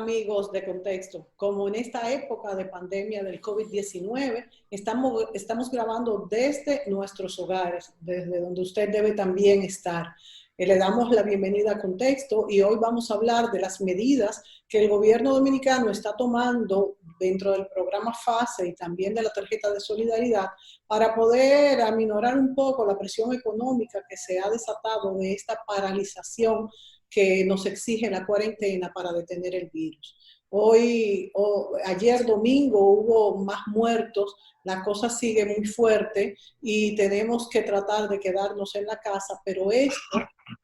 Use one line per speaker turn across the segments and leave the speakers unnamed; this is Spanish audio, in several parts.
amigos de Contexto. Como en esta época de pandemia del COVID-19, estamos grabando desde nuestros hogares, desde donde usted debe también estar. Le damos la bienvenida a Contexto y hoy vamos a hablar de las medidas que el gobierno dominicano está tomando dentro del programa FASE y también de la tarjeta de solidaridad para poder aminorar un poco la presión económica que se ha desatado de esta paralización que nos exige la cuarentena para detener el virus. Ayer domingo hubo más muertos, la cosa sigue muy fuerte y tenemos que tratar de quedarnos en la casa, pero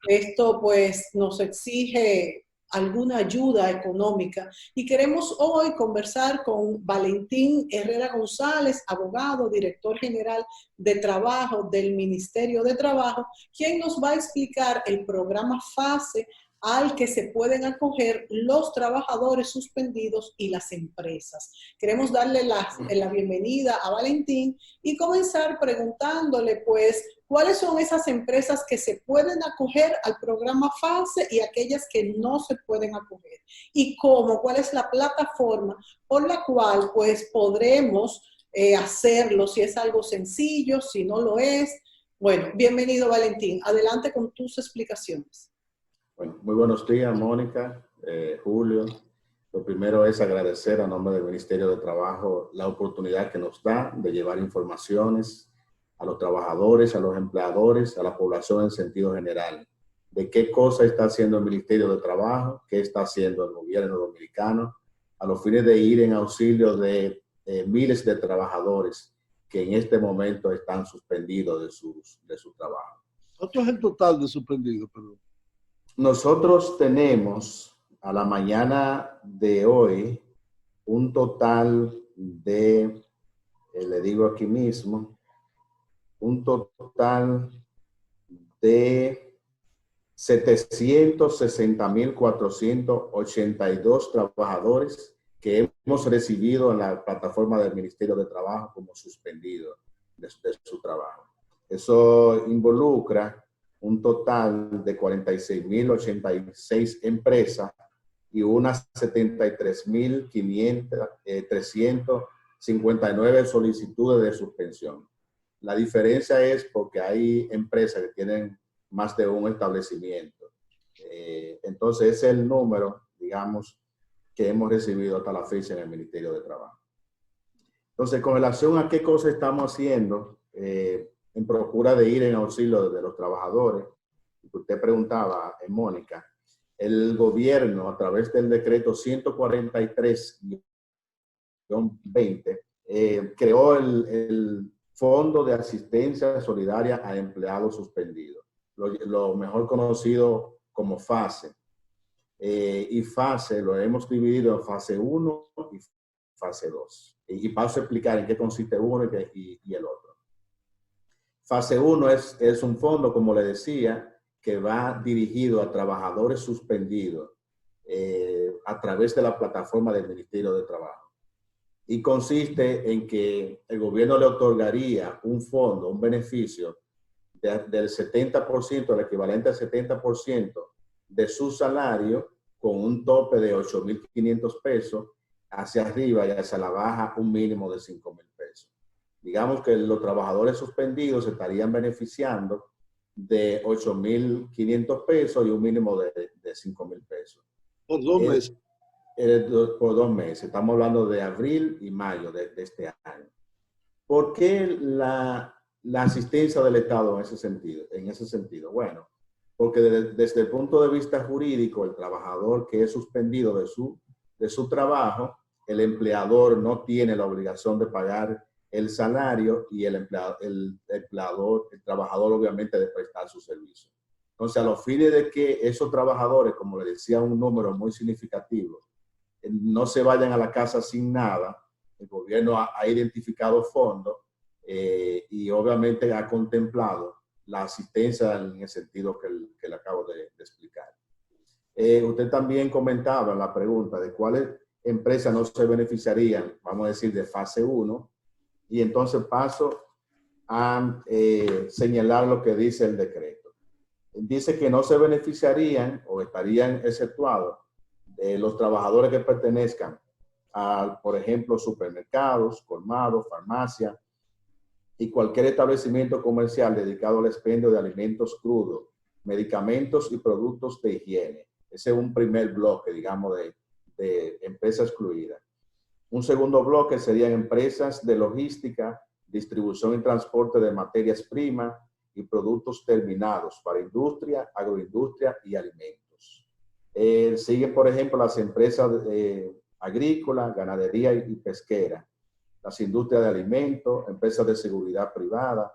esto pues nos exige alguna ayuda económica y queremos hoy conversar con Valentín Herrera González, abogado, director general de trabajo del Ministerio de Trabajo, quien nos va a explicar el programa FASE al que se pueden acoger los trabajadores suspendidos y las empresas. Queremos darle la bienvenida a Valentín y comenzar preguntándole, pues, ¿cuáles son esas empresas que se pueden acoger al programa FASE y aquellas que no se pueden acoger? ¿Y cómo? ¿Cuál es la plataforma por la cual, pues, podremos hacerlo? Si es algo sencillo, si no lo es. Bueno, bienvenido, Valentín. Adelante con tus explicaciones.
Bueno, muy buenos días, Mónica, Julio. Lo primero es agradecer a nombre del Ministerio de Trabajo la oportunidad que nos da de llevar informaciones a los trabajadores, a los empleadores, a la población en sentido general, de qué cosa está haciendo el Ministerio de Trabajo, qué está haciendo el gobierno dominicano, a los fines de ir en auxilio de miles de trabajadores que en este momento están suspendidos de su trabajo.
¿Cuánto es el total de suspendidos, perdón?
Nosotros tenemos a la mañana de hoy un total de, le digo aquí mismo, un total de 760,482 trabajadores que hemos recibido en la plataforma del Ministerio de Trabajo como suspendidos de su trabajo. Eso involucra un total de 46,086 empresas y unas 73,359 solicitudes de suspensión. La diferencia es porque hay empresas que tienen más de un establecimiento. Entonces, ese es el número, digamos, que hemos recibido hasta la fecha en el Ministerio de Trabajo. Entonces, con relación a qué cosas estamos haciendo, en procura de ir en auxilio de los trabajadores, que usted preguntaba, Mónica, el gobierno a través del decreto 143-20 creó el Fondo de Asistencia Solidaria a Empleados Suspendidos, lo mejor conocido como FASE. Y FASE lo hemos dividido en fase 1 y fase 2. Y paso a explicar en qué consiste uno y el otro. Fase 1 es un fondo, como le decía, que va dirigido a trabajadores suspendidos a través de la plataforma del Ministerio de Trabajo. Y consiste en que el gobierno le otorgaría un fondo, un beneficio del 70%, el equivalente al 70% de su salario, con un tope de 8,500 pesos, hacia arriba y hacia la baja un mínimo de 5,000 pesos. Digamos que los trabajadores suspendidos se estarían beneficiando de 8,500 pesos y un mínimo de 5,000 pesos.
Por 2 meses.
Por 2 meses. Estamos hablando de abril y mayo de este año. ¿Por qué la asistencia del Estado en ese sentido? Bueno, porque desde el punto de vista jurídico, el trabajador que es suspendido de su trabajo, el empleador no tiene la obligación de pagar el salario y el trabajador obviamente de prestar su servicio. Entonces, a los fines de que esos trabajadores, como le decía, un número muy significativo, no se vayan a la casa sin nada, el gobierno ha identificado fondos y obviamente ha contemplado la asistencia en el sentido que le acabo de explicar. Usted también comentaba en la pregunta de cuáles empresas no se beneficiarían, vamos a decir, de fase 1, y entonces paso a señalar lo que dice el decreto. Dice que no se beneficiarían o estarían exceptuados los trabajadores que pertenezcan a, por ejemplo, supermercados, colmados, farmacia y cualquier establecimiento comercial dedicado al expendio de alimentos crudos, medicamentos y productos de higiene. Ese es un primer bloque, digamos, de empresas excluidas. Un segundo bloque serían empresas de logística, distribución y transporte de materias primas y productos terminados para industria, agroindustria y alimentos. Siguen, por ejemplo, las empresas agrícolas, ganadería y pesquera, las industrias de alimentos, empresas de seguridad privada,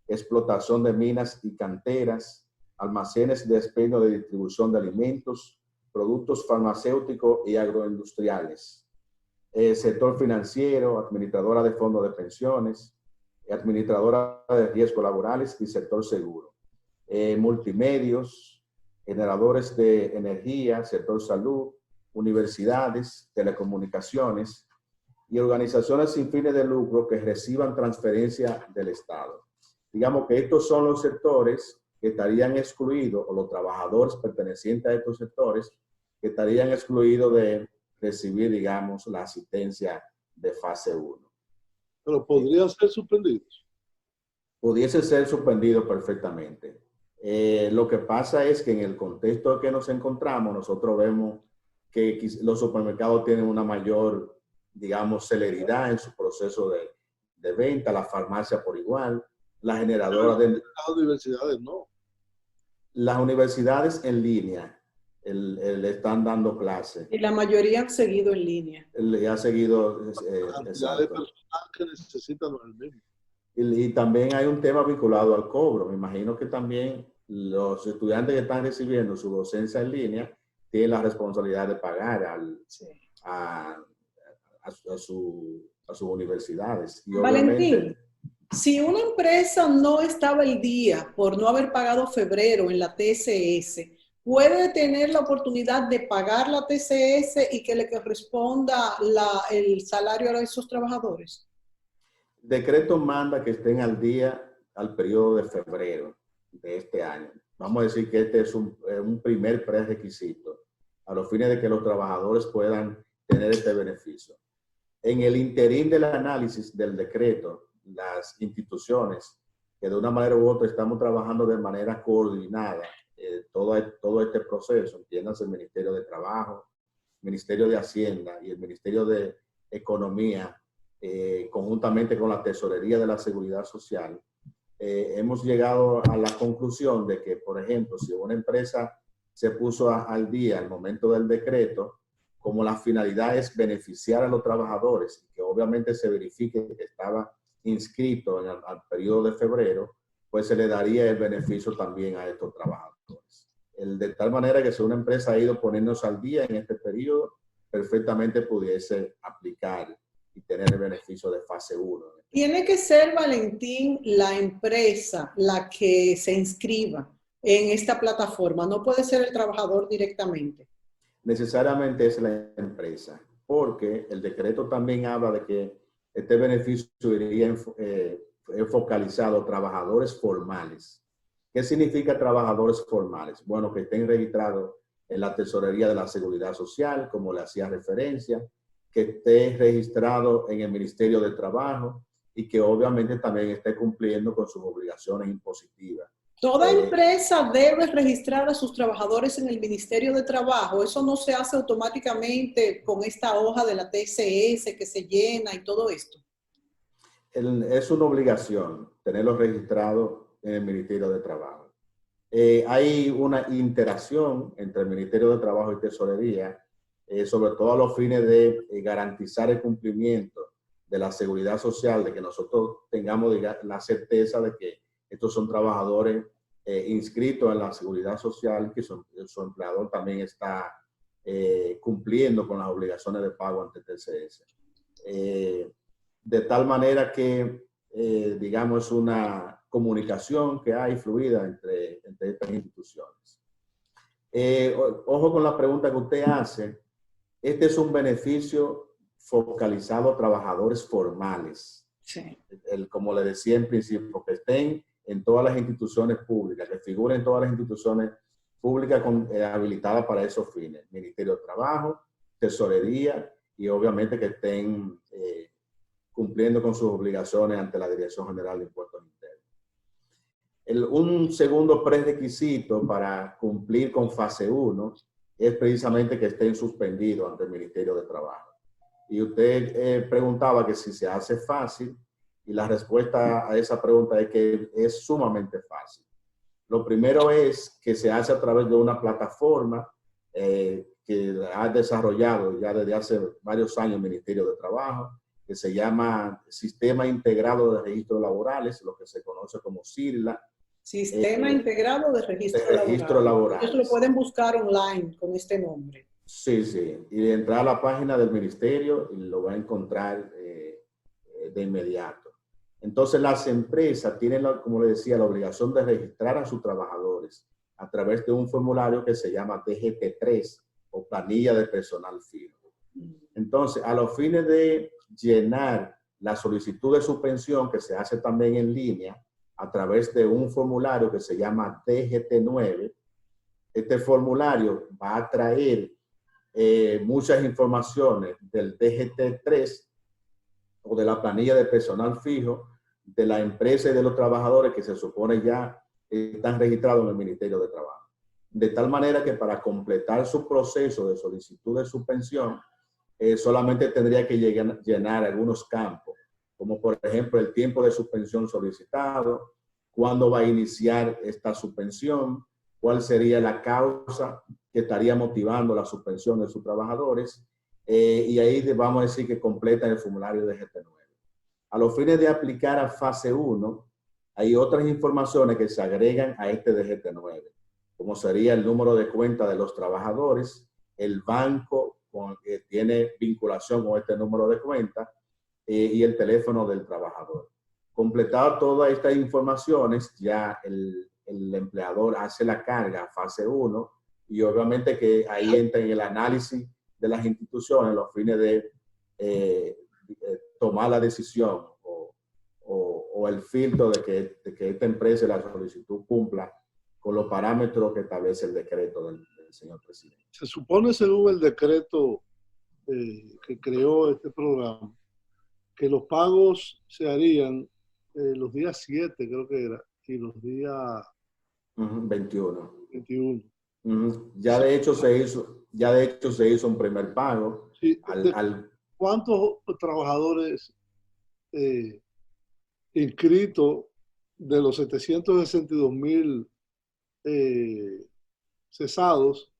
explotación de minas y canteras, almacenes de expendio de distribución de alimentos, productos farmacéuticos y agroindustriales. Sector financiero, administradora de fondos de pensiones, administradora de riesgos laborales y sector seguro. Multimedios, generadores de energía, sector salud, universidades, telecomunicaciones y organizaciones sin fines de lucro que reciban transferencia del Estado. Digamos que estos son los sectores que estarían excluidos, o los trabajadores pertenecientes a estos sectores que estarían excluidos de recibir, digamos, la asistencia de fase 1.
Pero podrían ser suspendidos.
Pudiese ser suspendido perfectamente. Lo que pasa es que en el contexto en que nos encontramos, nosotros vemos que los supermercados tienen una mayor, digamos, celeridad en su proceso de venta, la farmacia por igual, la generadora de...
Las universidades no.
Las universidades en línea le están dando clases.
Y la mayoría han seguido en línea.
Le ha seguido...
La cantidad de personal que necesitan no es el mismo.
Y también hay un tema vinculado al cobro. Me imagino que también los estudiantes que están recibiendo su docencia en línea tienen la responsabilidad de pagar a sus universidades. Y
Valentín, si una empresa no estaba al día por no haber pagado febrero en la TCS, ¿puede tener la oportunidad de pagar la TCS y que le corresponda el salario a esos trabajadores?
Decreto manda que estén al día al periodo de febrero de este año. Vamos a decir que este es un primer prerequisito a los fines de que los trabajadores puedan tener este beneficio. En el interín del análisis del decreto, las instituciones que de una manera u otra estamos trabajando de manera coordinada todo este proceso, entiéndase el Ministerio de Trabajo, Ministerio de Hacienda y el Ministerio de Economía, conjuntamente con la Tesorería de la Seguridad Social, hemos llegado a la conclusión de que, por ejemplo, si una empresa se puso al día al momento del decreto, como la finalidad es beneficiar a los trabajadores, y que obviamente se verifique que estaba inscrito al periodo de febrero, pues se le daría el beneficio también a estos trabajadores. De tal manera que si una empresa ha ido poniéndose al día en este periodo, perfectamente pudiese aplicar y tener el beneficio de fase 1.
Tiene que ser, Valentín, la empresa la que se inscriba en esta plataforma. No puede ser el trabajador directamente.
Necesariamente es la empresa, porque el decreto también habla de que este beneficio iría focalizado a trabajadores formales. ¿Qué significa trabajadores formales? Bueno, que estén registrados en la Tesorería de la Seguridad Social, como le hacía referencia, que esté registrado en el Ministerio de Trabajo y que obviamente también esté cumpliendo con sus obligaciones impositivas.
Toda empresa debe registrar a sus trabajadores en el Ministerio de Trabajo. Eso no se hace automáticamente con esta hoja de la TCS que se llena y todo esto.
Es una obligación tenerlo registrado en el Ministerio de Trabajo. Hay una interacción entre el Ministerio de Trabajo y Tesorería, sobre todo a los fines de garantizar el cumplimiento de la seguridad social, de que nosotros tengamos la certeza de que estos son trabajadores inscritos en la seguridad social, que su empleador también está cumpliendo con las obligaciones de pago ante TCS. De tal manera que, digamos, es una comunicación que hay fluida entre estas instituciones. Ojo con la pregunta que usted hace. Este es un beneficio focalizado a trabajadores formales.
Sí.
Como le decía en principio, que estén en todas las instituciones públicas, que figuren en todas las instituciones pública habilitada para esos fines. Ministerio de Trabajo, Tesorería y obviamente que estén cumpliendo con sus obligaciones ante la Dirección General de Impuestos Internos. Un segundo prerequisito para cumplir con fase 1 es precisamente que estén suspendidos ante el Ministerio de Trabajo. Y usted preguntaba que si se hace fácil, y la respuesta a esa pregunta es que es sumamente fácil. Lo primero es que se hace a través de una plataforma que ha desarrollado ya desde hace varios años el Ministerio de Trabajo, que se llama Sistema Integrado de Registros Laborales, lo que se conoce como SIRLA.
Sistema Integrado de Registro Laboral. Ellos lo pueden buscar online con este nombre.
Sí, sí. Y entrar a la página del ministerio y lo va a encontrar de inmediato. Entonces, las empresas tienen, como le decía, la obligación de registrar a sus trabajadores a través de un formulario que se llama DGT3 o Planilla de Personal Fijo. Entonces, a los fines de llenar la solicitud de suspensión, que se hace también en línea, a través de un formulario que se llama DGT9, este formulario va a traer muchas informaciones del DGT3 o de la planilla de personal fijo de la empresa y de los trabajadores que se supone ya están registrados en el Ministerio de Trabajo. De tal manera que para completar su proceso de solicitud de suspensión, solamente tendría que llenar algunos campos, como por ejemplo el tiempo de suspensión solicitado, cuándo va a iniciar esta suspensión, cuál sería la causa que estaría motivando la suspensión de sus trabajadores, y ahí vamos a decir que completan el formulario de GT9. A los fines de aplicar a fase 1, hay otras informaciones que se agregan a este de GT9, como sería el número de cuenta de los trabajadores, el banco que tiene vinculación con este número de cuenta y el teléfono del trabajador. Completado todas estas informaciones, ya el empleador hace la carga a fase 1 y obviamente que ahí entra en el análisis de las instituciones los fines de tomar la decisión o el filtro de que esta empresa y la solicitud cumpla con los parámetros que establece el decreto del señor presidente.
Se supone, según el decreto que creó este programa, que los pagos se harían los días 7, creo que era, y los días
21.
Ya
de hecho se hizo un primer pago.
Sí, ¿cuántos trabajadores inscritos de los 762,000 cesados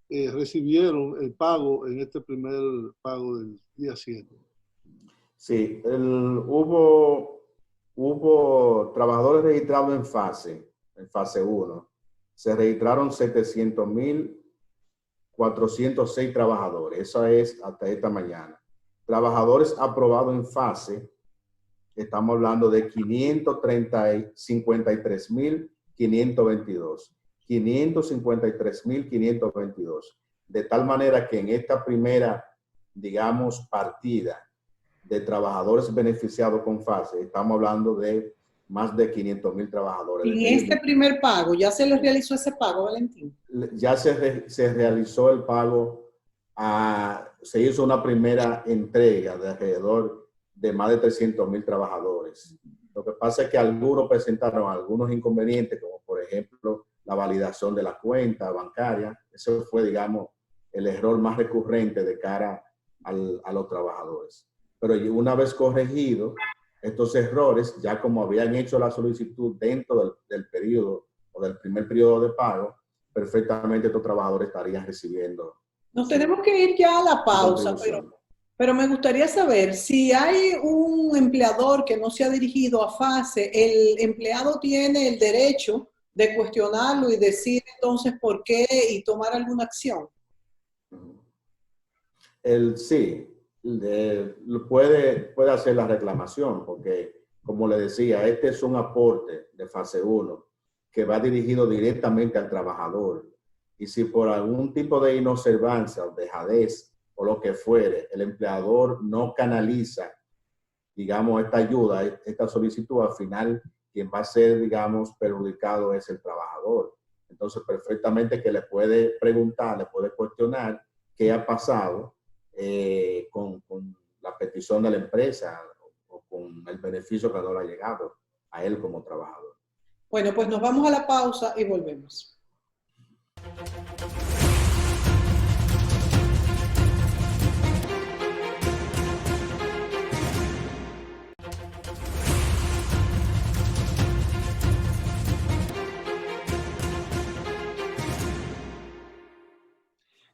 recibieron el pago en este primer pago del día 7?
Sí, hubo trabajadores registrados en fase 1. Se registraron 700,406 trabajadores. Eso es hasta esta mañana. Trabajadores aprobados en fase, estamos hablando de 553,522. 553,522. De tal manera que en esta primera, digamos, partida de trabajadores beneficiados con fase, estamos hablando de más de 500,000 trabajadores.
¿Y este primer pago, ya se les realizó ese pago, Valentín?
Ya se realizó el pago, se hizo una primera entrega de alrededor de más de 300,000 trabajadores. Lo que pasa es que algunos presentaron algunos inconvenientes, como por ejemplo la validación de la cuenta bancaria. Eso fue, digamos, el error más recurrente de cara a los trabajadores. Pero una vez corregido estos errores, ya como habían hecho la solicitud dentro del periodo o del primer periodo de pago, perfectamente estos trabajadores estarían recibiendo.
Nos tenemos que ir ya a la pausa, pero me gustaría saber si hay un empleador que no se ha dirigido a fase, ¿el empleado tiene el derecho de cuestionarlo y decir entonces por qué y tomar alguna acción?
Sí. Puede hacer la reclamación, porque, como le decía, este es un aporte de fase 1 que va dirigido directamente al trabajador. Y si por algún tipo de inobservancia o dejadez o lo que fuere, el empleador no canaliza, digamos, esta ayuda, esta solicitud, al final quien va a ser, digamos, perjudicado es el trabajador. Entonces, perfectamente que le puede preguntar, le puede cuestionar qué ha pasado con la petición de la empresa o con el beneficio que no le ha llegado a él como trabajador.
Bueno, pues nos vamos a la pausa y volvemos.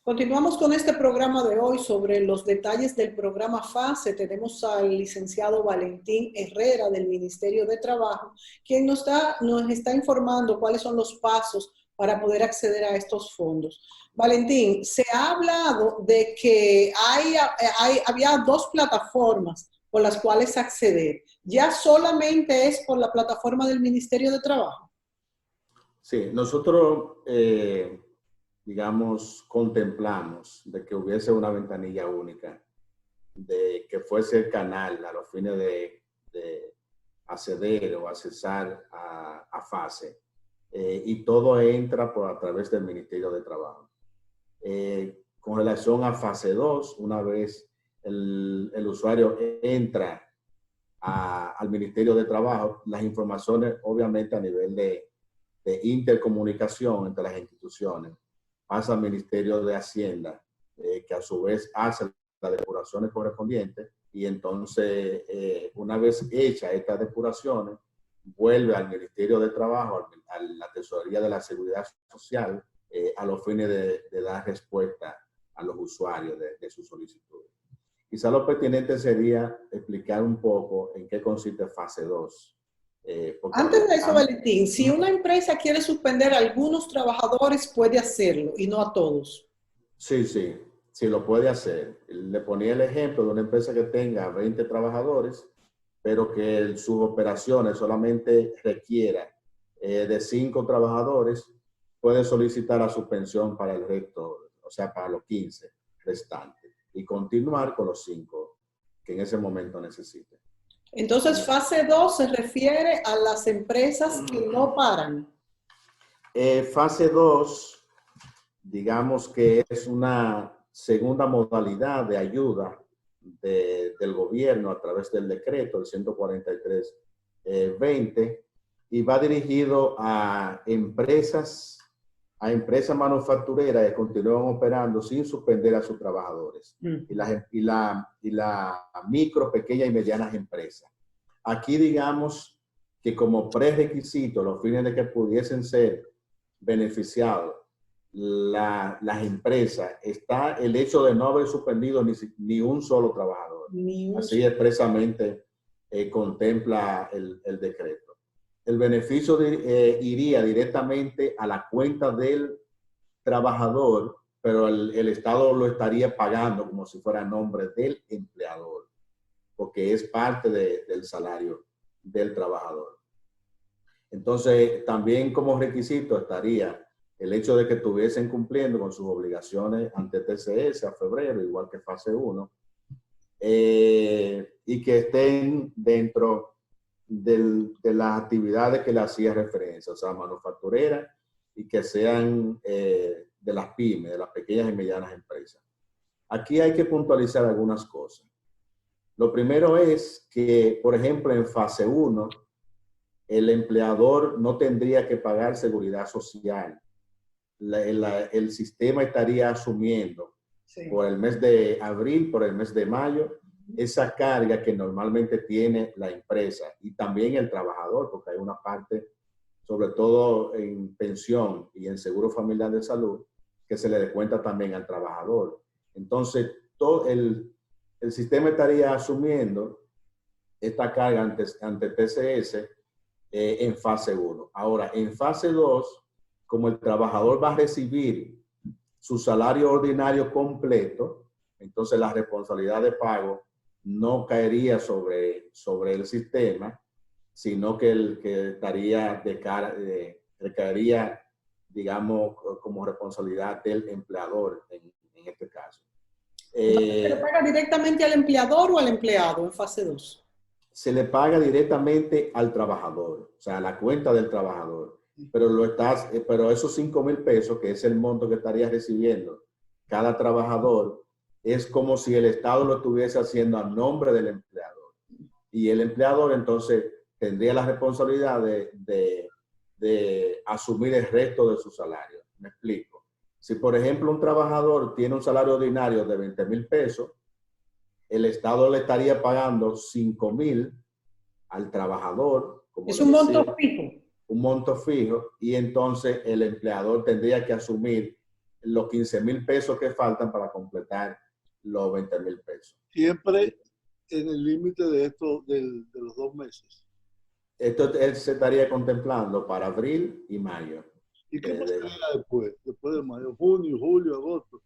Continuamos con este programa de hoy sobre los detalles del programa FASE. Tenemos al licenciado Valentín Herrera del Ministerio de Trabajo, quien nos está informando cuáles son los pasos para poder acceder a estos fondos. Valentín, se ha hablado de que había dos plataformas por las cuales acceder. ¿Ya solamente es por la plataforma del Ministerio de Trabajo?
Sí, nosotros digamos, contemplamos de que hubiese una ventanilla única, de que fuese el canal a los fines de acceder o accesar a FASE. Y todo entra a través del Ministerio de Trabajo. Con relación a fase 2, una vez el usuario entra al Ministerio de Trabajo, las informaciones, obviamente a nivel de intercomunicación entre las instituciones, pasa al Ministerio de Hacienda, que a su vez hace las depuraciones correspondientes, y entonces, una vez hechas estas depuraciones, vuelve al Ministerio de Trabajo, a la Tesorería de la Seguridad Social, a los fines de dar respuesta a los usuarios de sus solicitudes. Quizá lo pertinente sería explicar un poco en qué consiste fase 2.
Antes de eso, Valentín, si una empresa quiere suspender a algunos trabajadores, puede hacerlo y no a todos.
Sí, lo puede hacer. Le ponía el ejemplo de una empresa que tenga 20 trabajadores, pero que sus operaciones solamente requiera de 5 trabajadores, puede solicitar la suspensión para el resto, o sea, para los 15 restantes, y continuar con los 5 que en ese momento necesiten.
Entonces, fase 2 se refiere a las empresas que no paran.
Fase 2, digamos que es una segunda modalidad de ayuda del gobierno a través del decreto, el 143-20, y va dirigido a empresas manufactureras que continúan operando sin suspender a sus trabajadores, y la micro, pequeña y medianas empresas. Aquí digamos que como prerequisito, los fines de que pudiesen ser beneficiados las empresas, está el hecho de no haber suspendido ni un solo trabajador. Así expresamente contempla el decreto. El beneficio iría directamente a la cuenta del trabajador, pero el Estado lo estaría pagando como si fuera a nombre del empleador, porque es parte del salario del trabajador. Entonces, también como requisito estaría el hecho de que estuviesen cumpliendo con sus obligaciones ante TCS a febrero, igual que fase 1, y que estén dentro de las actividades que le hacía referencia, o sea, manufacturera, y que sean de las pymes, de las pequeñas y medianas empresas. Aquí hay que puntualizar algunas cosas. Lo primero es que, por ejemplo, en fase 1, el empleador no tendría que pagar seguridad social. El sistema estaría asumiendo por el mes de abril, por el mes de mayo, esa carga que normalmente tiene la empresa y también el trabajador, porque hay una parte, sobre todo en pensión y en seguro familiar de salud, que se le descuenta también al trabajador. Entonces, todo el sistema estaría asumiendo esta carga ante TCS en fase 1. Ahora, en fase 2, como el trabajador va a recibir su salario ordinario completo, entonces la responsabilidad de pago no caería sobre el sistema, sino que el que estaría recaería, digamos, como responsabilidad del empleador en este caso.
¿Se le paga directamente al empleador o al empleado en fase 2?
Se le paga directamente al trabajador, o sea, a la cuenta del trabajador. pero esos 5,000 pesos, que es el monto que estaría recibiendo cada trabajador, es como si el Estado lo estuviese haciendo a nombre del empleador. Y el empleador entonces tendría la responsabilidad de asumir el resto de su salario. Me explico. Si, por ejemplo, un trabajador tiene un salario ordinario de 20,000 pesos, el Estado le estaría pagando 5,000 al trabajador. Como
es un monto fijo.
Un monto fijo, y entonces el empleador tendría que asumir los 15,000 pesos que faltan para completar los 20,000 pesos.
Siempre en el límite de esto de los 2 meses.
Esto él se estaría contemplando para abril y mayo.
¿Y qué pasaría después? Después de mayo, junio, julio, agosto.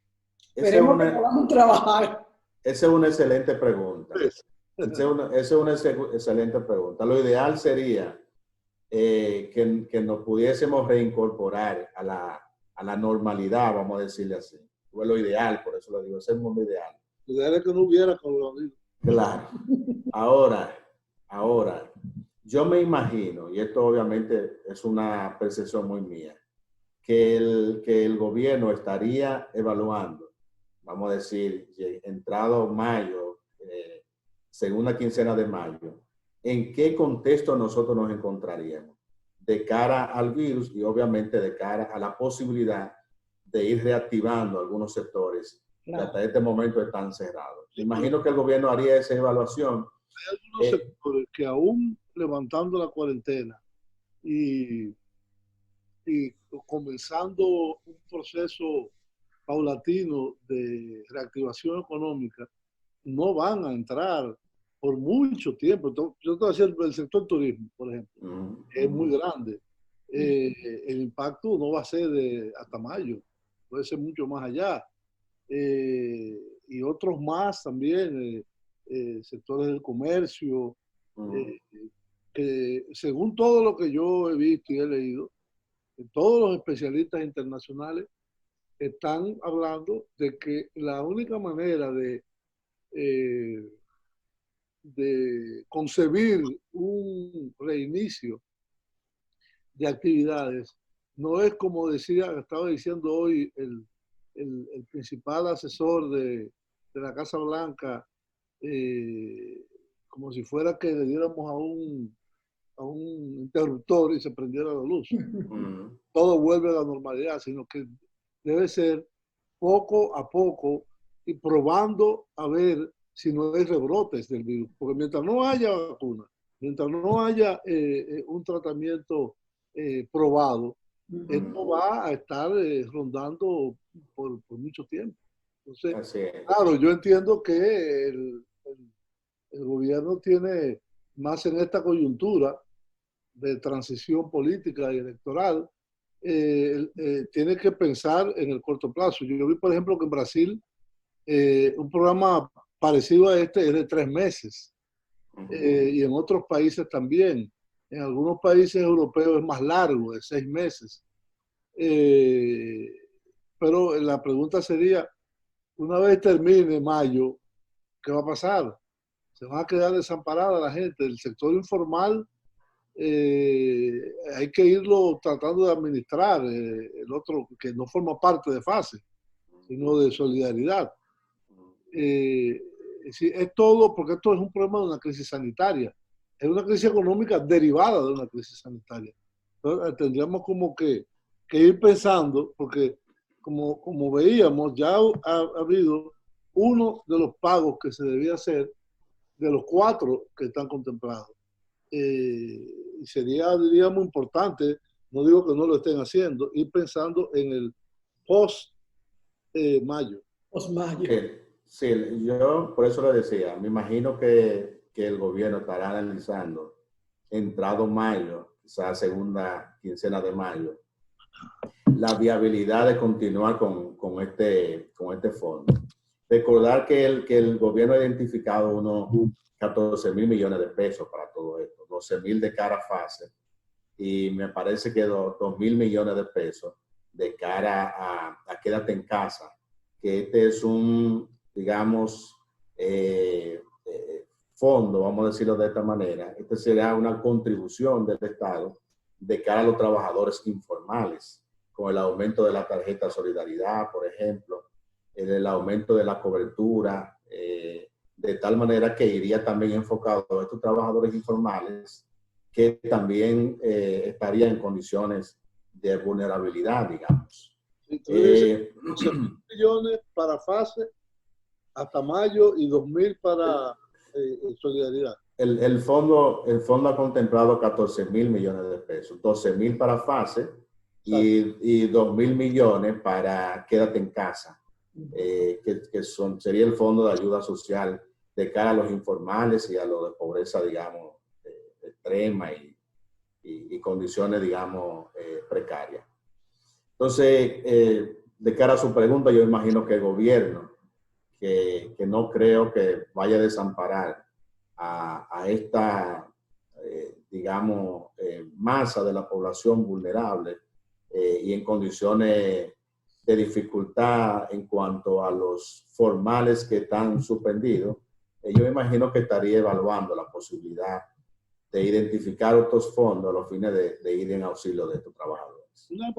Esperemos que podamos trabajar.
Esa es una excelente pregunta. Esa es una excelente pregunta. Lo ideal sería que nos pudiésemos reincorporar a la normalidad, vamos a decirle así. Fue lo ideal, por eso lo digo, ese es el mundo ideal.
Lo ideal es que no hubiera coronavirus.
Claro. Ahora, yo me imagino, y esto obviamente es una percepción muy mía, que el gobierno estaría evaluando, vamos a decir, entrado mayo, segunda quincena de mayo, en qué contexto nosotros nos encontraríamos de cara al virus y obviamente de cara a la posibilidad de ir reactivando algunos sectores que hasta este momento están cerrados. Imagino que el gobierno haría esa evaluación.
Hay algunos sectores que aún levantando la cuarentena y comenzando un proceso paulatino de reactivación económica, no van a entrar por mucho tiempo. Yo estoy haciendo el sector turismo, por ejemplo, es muy grande. El impacto no va a ser hasta mayo, puede ser mucho más allá. Y otros más también, sectores del comercio, que según todo lo que yo he visto y he leído, todos los especialistas internacionales están hablando de que la única manera de concebir un reinicio de actividades no es como estaba diciendo hoy el principal asesor de la Casa Blanca, como si fuera que le diéramos a un interruptor y se prendiera la luz. Todo vuelve a la normalidad, sino que debe ser poco a poco y probando a ver si no hay rebrotes del virus. Porque mientras no haya vacuna, mientras no haya un tratamiento probado, esto va a estar rondando por mucho tiempo. Entonces, claro, yo entiendo que el gobierno tiene más en esta coyuntura de transición política y electoral, tiene que pensar en el corto plazo. Yo vi, por ejemplo, que en Brasil un programa parecido a este es de 3 meses y en otros países también. En algunos países europeos es más largo, de 6 meses. Pero la pregunta sería, una vez termine mayo, ¿qué va a pasar? Se va a quedar desamparada la gente. El sector informal hay que irlo tratando de administrar. El otro que no forma parte de fase, sino de solidaridad. Es todo, porque esto es un problema de una crisis sanitaria. Es una crisis económica derivada de una crisis sanitaria. Entonces, tendríamos como que ir pensando, porque como veíamos, ya ha habido uno de los pagos que se debía hacer de los 4 que están contemplados. Y sería, diría, muy importante, no digo que no lo estén haciendo, ir pensando en el post-mayo.
Sí, yo por eso le decía, me imagino que el gobierno estará analizando entrado mayo, quizás segunda quincena de mayo, la viabilidad de continuar con este fondo. Recordar que el gobierno ha identificado unos 14,000 millones de pesos para todo esto, 12,000 de cara a fase, y me parece que 2,000 millones de pesos de cara a quédate en casa, que este es un, digamos, fondo, vamos a decirlo de esta manera. Este será una contribución del Estado de cara a los trabajadores informales, con el aumento de la tarjeta Solidaridad, por ejemplo, el aumento de la cobertura, de tal manera que iría también enfocado a estos trabajadores informales que también estarían en condiciones de vulnerabilidad, digamos.
Entonces, 11.000 millones para fase hasta mayo y 2.000 para solidaridad.
El fondo ha contemplado 14.000 millones de pesos, 12.000 para fase y 2.000 millones para quédate en casa, sería el fondo de ayuda social de cara a los informales y a los de pobreza, digamos, extrema y condiciones, digamos, precarias. Entonces, de cara a su pregunta, yo imagino que el gobierno, que no creo que vaya a desamparar a esta, digamos, masa de la población vulnerable y en condiciones de dificultad en cuanto a los formales que están suspendidos, yo imagino que estaría evaluando la posibilidad de identificar otros fondos a los fines de ir en auxilio de estos trabajadores.
Una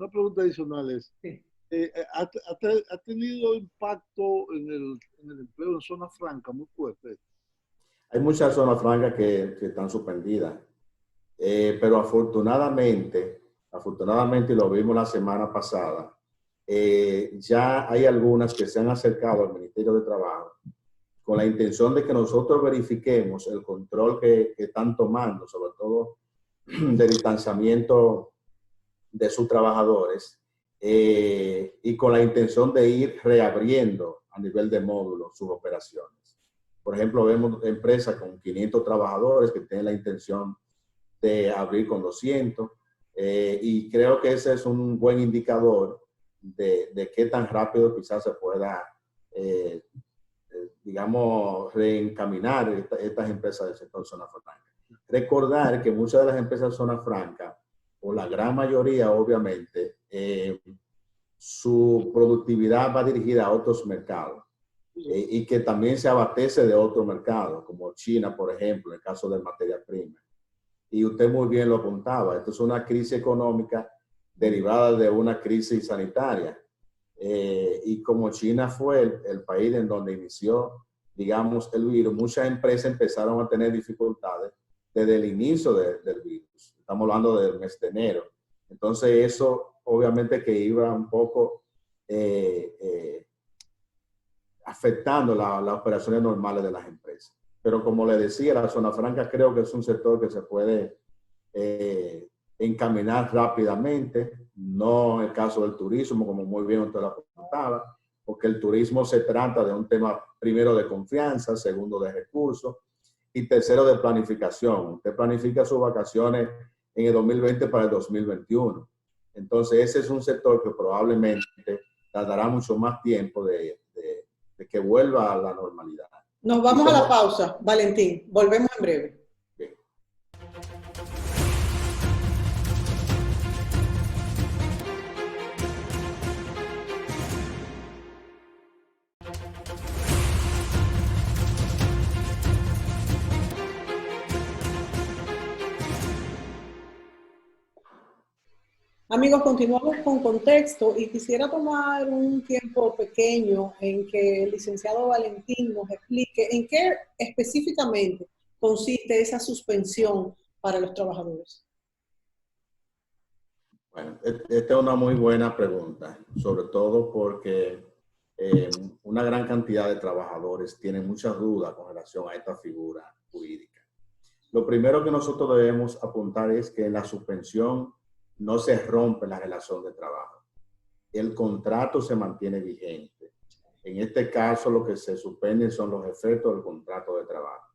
pregunta adicional es,
Sí.
¿ha tenido impacto en el empleo en zona franca muy fuerte?
Hay muchas zonas francas que están suspendidas, pero afortunadamente, y lo vimos la semana pasada, ya hay algunas que se han acercado al Ministerio de Trabajo con la intención de que nosotros verifiquemos el control que están tomando, sobre todo de distanciamiento de sus trabajadores, y con la intención de ir reabriendo a nivel de módulos sus operaciones. Por ejemplo, vemos empresas con 500 trabajadores que tienen la intención de abrir con 200, y creo que ese es un buen indicador de qué tan rápido quizás se pueda, digamos, reencaminar estas empresas del sector zona franca. Recordar que muchas de las empresas de zona franca, o la gran mayoría obviamente, su productividad va dirigida a otros mercados, y que también se abastece de otros mercados, como China, por ejemplo, en el caso de materia prima. Y usted muy bien lo apuntaba, esto es una crisis económica derivada de una crisis sanitaria. Y como China fue el país en donde inició, digamos, el virus, muchas empresas empezaron a tener dificultades desde el inicio del virus. Estamos hablando del mes de enero. Entonces eso obviamente que iba un poco afectando las operaciones normales de las empresas. Pero como le decía, la zona franca creo que es un sector que se puede encaminar rápidamente, no en el caso del turismo, como muy bien usted lo apuntaba, porque el turismo se trata de un tema primero de confianza, segundo de recursos y tercero de planificación. Usted planifica sus vacaciones en el 2020 para el 2021. Entonces ese es un sector que probablemente tardará mucho más tiempo de que vuelva a la normalidad.
Nos vamos a la pausa, Valentín. Volvemos en breve.
Bien.
Amigos, continuamos con contexto y quisiera tomar un tiempo pequeño en que el licenciado Valentín nos explique en qué específicamente consiste esa suspensión para los trabajadores.
Bueno, esta es una muy buena pregunta, sobre todo porque una gran cantidad de trabajadores tienen muchas dudas con relación a esta figura jurídica. Lo primero que nosotros debemos apuntar es que en la suspensión no se rompe la relación de trabajo. El contrato se mantiene vigente. En este caso, lo que se suspenden son los efectos del contrato de trabajo.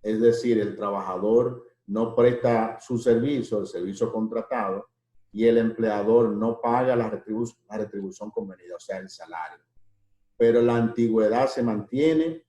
Es decir, el trabajador no presta su servicio, el servicio contratado, y el empleador no paga la retribución convenida, o sea, el salario. Pero la antigüedad se mantiene,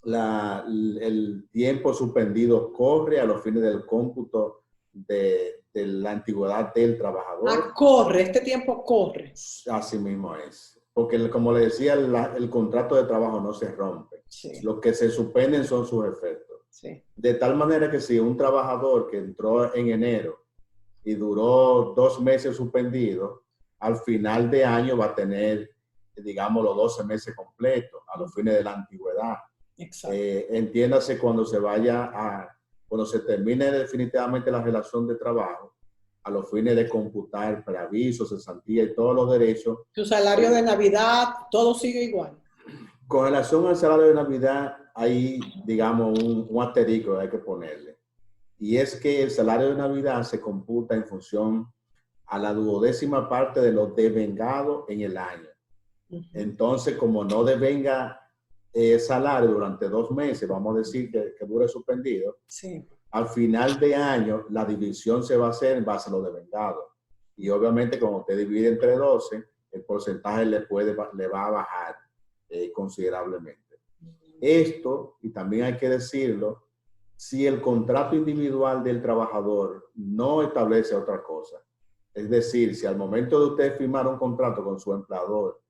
el tiempo suspendido corre a los fines del cómputo de la antigüedad del trabajador.
Ah, corre, este tiempo corre.
Así mismo es. Porque, como le decía, el contrato de trabajo no se rompe.
Sí.
Lo que se suspenden son sus efectos.
Sí.
De tal manera que si un trabajador que entró en enero y duró 2 meses suspendido, al final de año va a tener, digamos, los 12 meses completos, a los fines de la antigüedad.
Exacto.
Entiéndase cuando se termine definitivamente la relación de trabajo, a los fines de computar preavisos, cesantía y todos los derechos.
Tu salario de Navidad, todo sigue igual.
Con relación al salario de Navidad, hay, digamos, un asterisco que hay que ponerle. Y es que el salario de Navidad se computa en función a la 12ª parte de lo devengado en el año. Entonces, como no devenga salario durante 2 meses, vamos a decir que dure suspendido,
sí.
Al final de año la división se va a hacer en base a lo devengado. Y obviamente, como usted divide entre 12, el porcentaje le va a bajar considerablemente. Esto, y también hay que decirlo, si el contrato individual del trabajador no establece otra cosa. Es decir, si al momento de usted firmar un contrato con su empleador,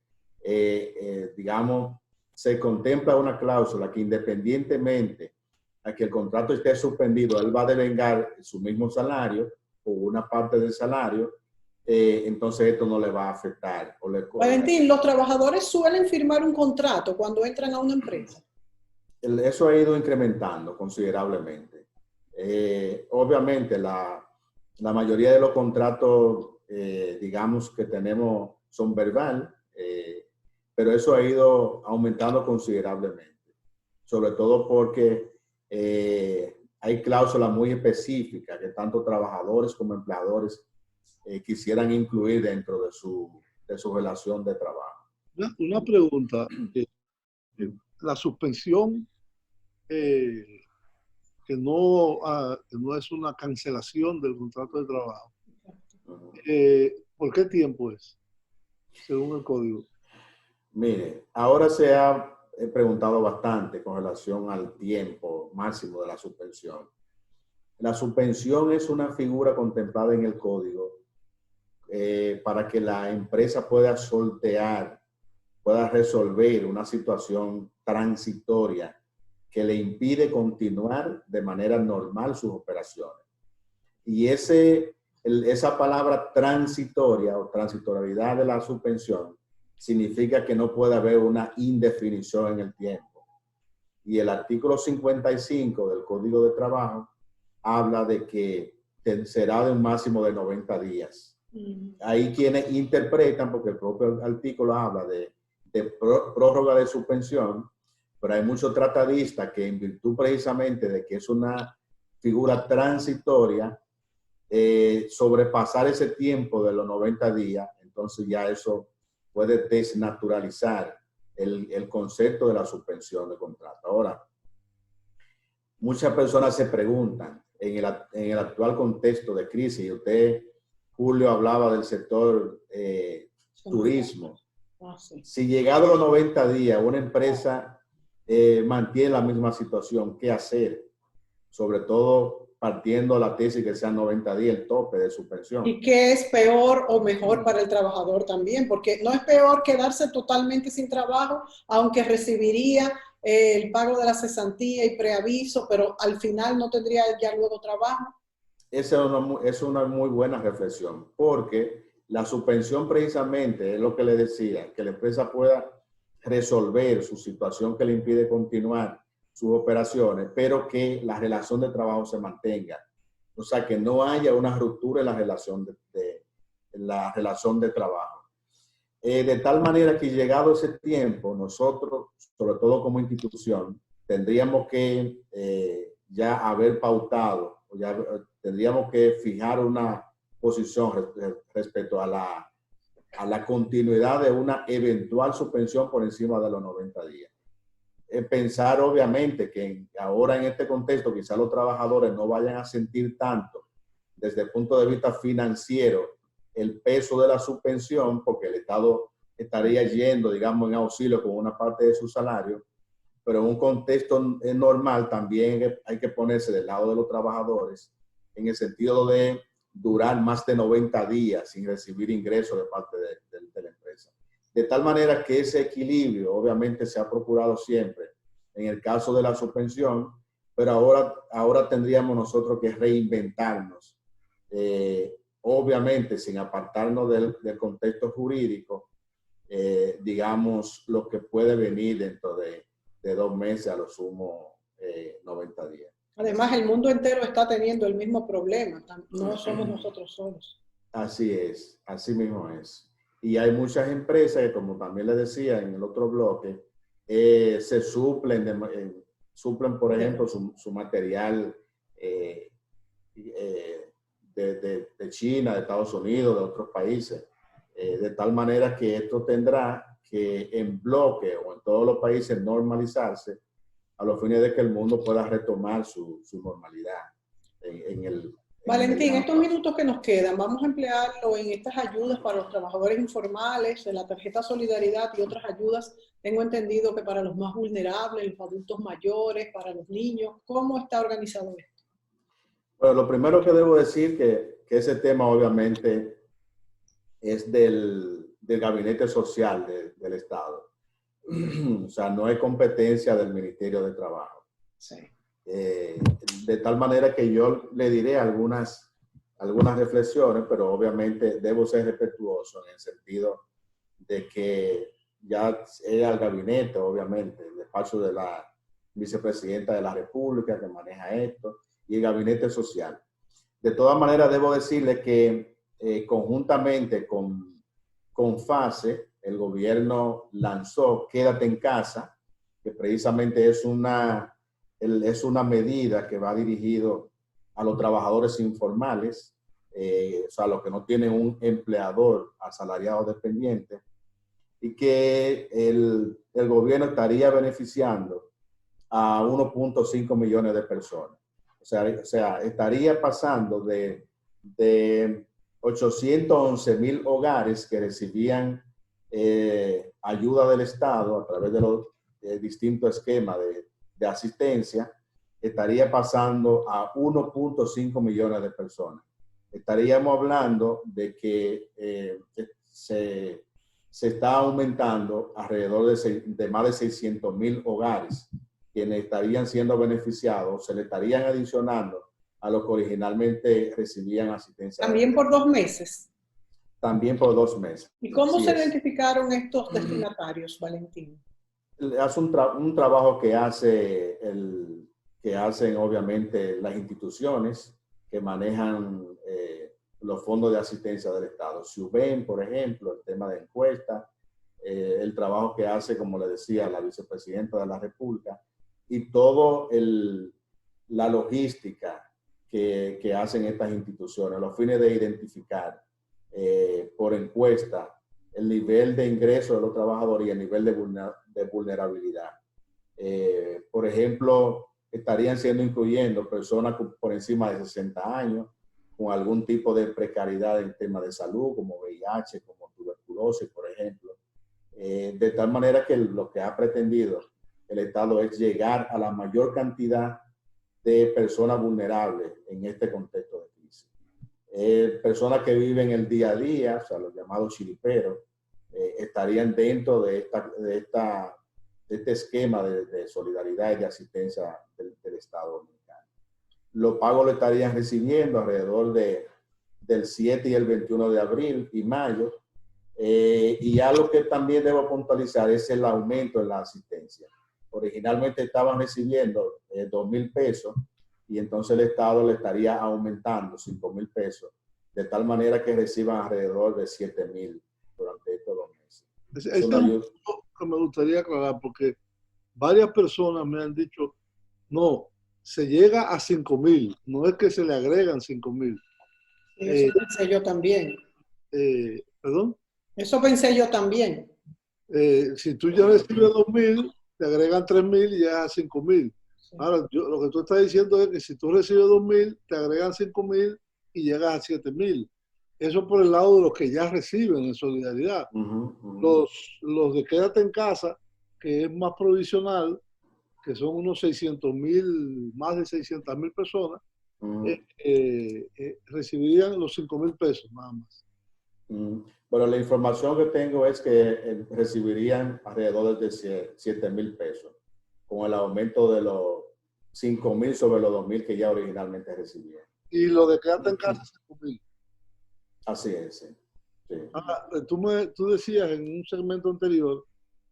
digamos, se contempla una cláusula que independientemente a que el contrato esté suspendido, él va a devengar su mismo salario o una parte del salario, entonces esto no le va a afectar.
Valentín, los trabajadores suelen firmar un contrato cuando entran a una empresa.
Eso ha ido incrementando considerablemente. Obviamente, la mayoría de los contratos, digamos, que tenemos son verbal, pero eso ha ido aumentando considerablemente, sobre todo porque hay cláusulas muy específicas que tanto trabajadores como empleadores quisieran incluir dentro de su relación de trabajo.
Una pregunta. La suspensión, que no es una cancelación del contrato de trabajo, ¿por qué tiempo es, según el código?
Mire, ahora se ha preguntado bastante con relación al tiempo máximo de la suspensión. La suspensión es una figura contemplada en el código para que la empresa pueda sortear, pueda resolver una situación transitoria que le impide continuar de manera normal sus operaciones. Y esa palabra transitoria o transitoriedad de la suspensión significa que no puede haber una indefinición en el tiempo. Y el artículo 55 del Código de Trabajo habla de que será de un máximo de 90 días. Hay quienes interpretan, porque el propio artículo habla de prórroga de suspensión, pero hay muchos tratadistas que, en virtud precisamente de que es una figura transitoria, sobrepasar ese tiempo de los 90 días, entonces ya eso puede desnaturalizar el concepto de la suspensión de contrato. Ahora, muchas personas se preguntan, en el actual contexto de crisis, usted, Julio, hablaba del sector turismo. Si llegado a los 90 días una empresa mantiene la misma situación, ¿qué hacer? Sobre todo partiendo de la tesis que sean 90 días el tope de suspensión.
¿Y qué es peor o mejor para el trabajador también? Porque no es peor quedarse totalmente sin trabajo, aunque recibiría el pago de la cesantía y preaviso, pero al final no tendría ya luego trabajo.
Esa es una muy buena reflexión, porque la suspensión precisamente es lo que le decía, que la empresa pueda resolver su situación que le impide continuar sus operaciones, pero que la relación de trabajo se mantenga. O sea, que no haya una ruptura en la relación de trabajo. De tal manera que llegado ese tiempo, nosotros, sobre todo como institución, tendríamos que ya haber pautado, ya tendríamos que fijar una posición respecto a la continuidad de una eventual suspensión por encima de los 90 días. Pensar obviamente que ahora en este contexto quizás los trabajadores no vayan a sentir tanto desde el punto de vista financiero el peso de la suspensión, porque el Estado estaría yendo, digamos, en auxilio con una parte de su salario, pero en un contexto normal también hay que ponerse del lado de los trabajadores en el sentido de durar más de 90 días sin recibir ingresos de parte de la empresa. De tal manera que ese equilibrio obviamente se ha procurado siempre en el caso de la suspensión, pero ahora tendríamos nosotros que reinventarnos, obviamente sin apartarnos del contexto jurídico, digamos, lo que puede venir dentro de 2 meses, a lo sumo 90 días.
Además, el mundo entero está teniendo el mismo problema, no somos nosotros solos. Así
es, así mismo es. Y hay muchas empresas que, como también les decía en el otro bloque, se suplen, por ejemplo, su material de China, de Estados Unidos, de otros países, de tal manera que esto tendrá que en bloque o en todos los países normalizarse a los fines de que el mundo pueda retomar su normalidad
Valentín, estos minutos que nos quedan, vamos a emplearlo en estas ayudas para los trabajadores informales, en la tarjeta Solidaridad y otras ayudas. Tengo entendido que para los más vulnerables, los adultos mayores, para los niños. ¿Cómo está organizado esto?
Bueno, lo primero que debo decir que ese tema obviamente es del Gabinete Social del Estado. O sea, no hay competencia del Ministerio de Trabajo.
Sí.
De tal manera que yo le diré algunas reflexiones, pero obviamente debo ser respetuoso en el sentido de que ya es al gabinete, obviamente, el despacho de la vicepresidenta de la República que maneja esto, y el gabinete social. De todas maneras, debo decirle que conjuntamente con FASE, el gobierno lanzó Quédate en Casa, que precisamente es una medida que va dirigido a los trabajadores informales, o sea, los que no tienen un empleador asalariado dependiente, y que el gobierno estaría beneficiando a 1.5 millones de personas. O sea, estaría pasando de 811,000 hogares que recibían ayuda del Estado a través de los distintos esquemas de asistencia, estaría pasando a 1.5 millones de personas. Estaríamos hablando de que se está aumentando alrededor de más de 600,000 hogares quienes estarían siendo beneficiados, se le estarían adicionando a los que originalmente recibían asistencia.
¿También por 2 meses?
También por 2 meses.
¿Y cómo se identificaron estos destinatarios, Valentín?
Es un trabajo que hacen obviamente las instituciones que manejan los fondos de asistencia del Estado. SUBEN, por ejemplo, el tema de encuesta, el trabajo que hace, como le decía, la vicepresidenta de la República, y todo la logística que hacen estas instituciones, los fines de identificar por encuesta el nivel de ingreso de los trabajadores y el nivel de vulnerabilidad. Por ejemplo, estarían siendo incluyendo personas por encima de 60 años, con algún tipo de precariedad en temas de salud, como VIH, como tuberculosis, por ejemplo. De tal manera que lo que ha pretendido el Estado es llegar a la mayor cantidad de personas vulnerables en este contexto de crisis. Personas que viven el día a día, o sea, los llamados chiriperos, estarían dentro de este esquema de solidaridad y de asistencia del Estado dominicano. Los pagos lo estarían recibiendo alrededor del 7 y el 21 de abril y mayo. Y algo que también debo puntualizar es el aumento en la asistencia. Originalmente estaban recibiendo 2,000 pesos y entonces el Estado le estaría aumentando 5,000 pesos, de tal manera que reciban alrededor de 7,000 durante estos 2 meses.
Es algo que me gustaría aclarar, porque varias personas me han dicho, no, se llega a 5,000, no es que se le agregan 5,000.
Eso pensé yo también.
¿Perdón?
Eso pensé yo también.
Si tú ya recibes 2,000, te agregan 3,000 y ya a 5,000. Sí. Ahora, lo que tú estás diciendo es que si tú recibes 2,000, te agregan 5,000 y llegas a 7,000. Eso por el lado de los que ya reciben en solidaridad. Los de Quédate en Casa, que es más provisional, que son unos 600,000, más de 600,000 personas, recibirían los 5,000 pesos nada más.
Bueno, la información que tengo es que recibirían alrededor de 7,000 pesos con el aumento 5.000 sobre los 2.000 que ya originalmente recibieron.
Y lo de quedarte en casa, 5.000.
Así es, sí. Sí.
Tú decías en un segmento anterior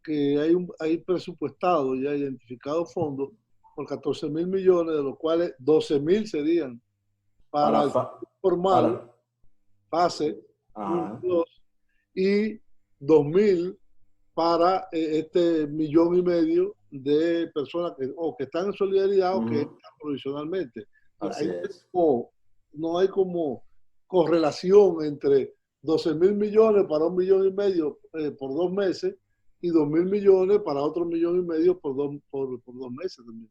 que hay presupuestado y hay identificado fondos por 14.000 millones, de los cuales 12.000 serían para el formal, fase 1 y 2, y 2.000 para este 1,5 millones de personas que están en solidaridad o que están provisionalmente. No hay como correlación entre 12.000 millones para 1,5 millones por 2 meses y 2.000 millones para otros 1,5 millones por 2 meses también.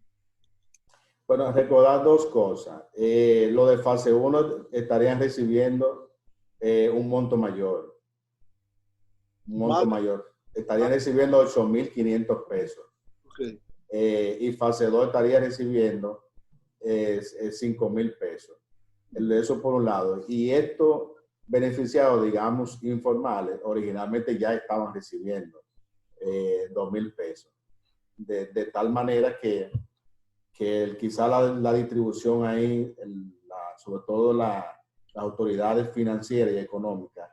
Bueno, recordar dos cosas. Lo de fase 1 estarían recibiendo un monto mayor. Estarían recibiendo 8.500 pesos.
Okay.
Y fase 2 estaría recibiendo 5.000 pesos. Eso por un lado. Y estos beneficiados, digamos, informales, originalmente ya estaban recibiendo 2.000 pesos. De tal manera que quizá la distribución ahí, sobre todo las autoridades financieras y económicas,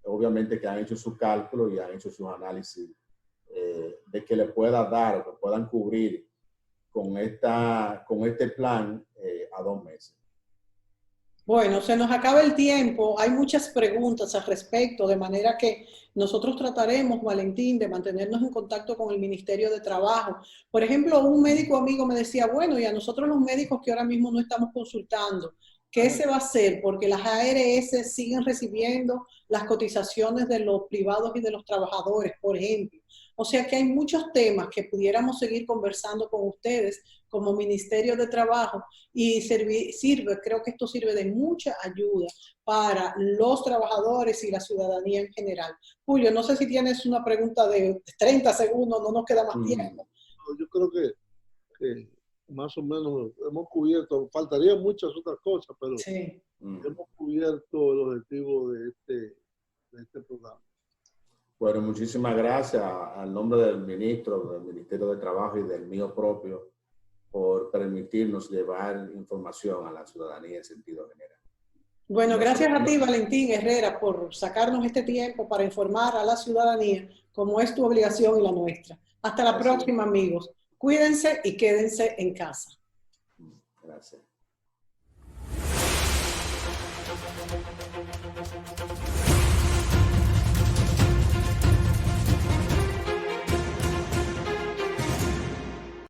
obviamente que han hecho sus cálculos y han hecho sus análisis de que le pueda dar o que puedan cubrir con este plan a 2 meses.
Bueno, se nos acaba el tiempo, hay muchas preguntas al respecto, de manera que nosotros trataremos, Valentín, de mantenernos en contacto con el Ministerio de Trabajo. Por ejemplo, un médico amigo me decía, bueno, y a nosotros los médicos que ahora mismo no estamos consultando, ¿qué se va a hacer? Porque las ARS siguen recibiendo las cotizaciones de los privados y de los trabajadores, por ejemplo. O sea que hay muchos temas que pudiéramos seguir conversando con ustedes como Ministerio de Trabajo y creo que esto sirve de mucha ayuda para los trabajadores y la ciudadanía en general. Julio, no sé si tienes una pregunta de 30 segundos, no nos queda más tiempo.
Yo creo que más o menos hemos cubierto, faltarían muchas otras cosas, pero
sí,
hemos cubierto el objetivo de este programa.
Bueno, muchísimas gracias al nombre del ministro, del Ministerio de Trabajo y del mío propio por permitirnos llevar información a la ciudadanía en sentido general.
Bueno, gracias a ti, Valentín Herrera, por sacarnos este tiempo para informar a la ciudadanía, como es tu obligación y la nuestra. Hasta la próxima, amigos. Cuídense y quédense en casa.
Gracias.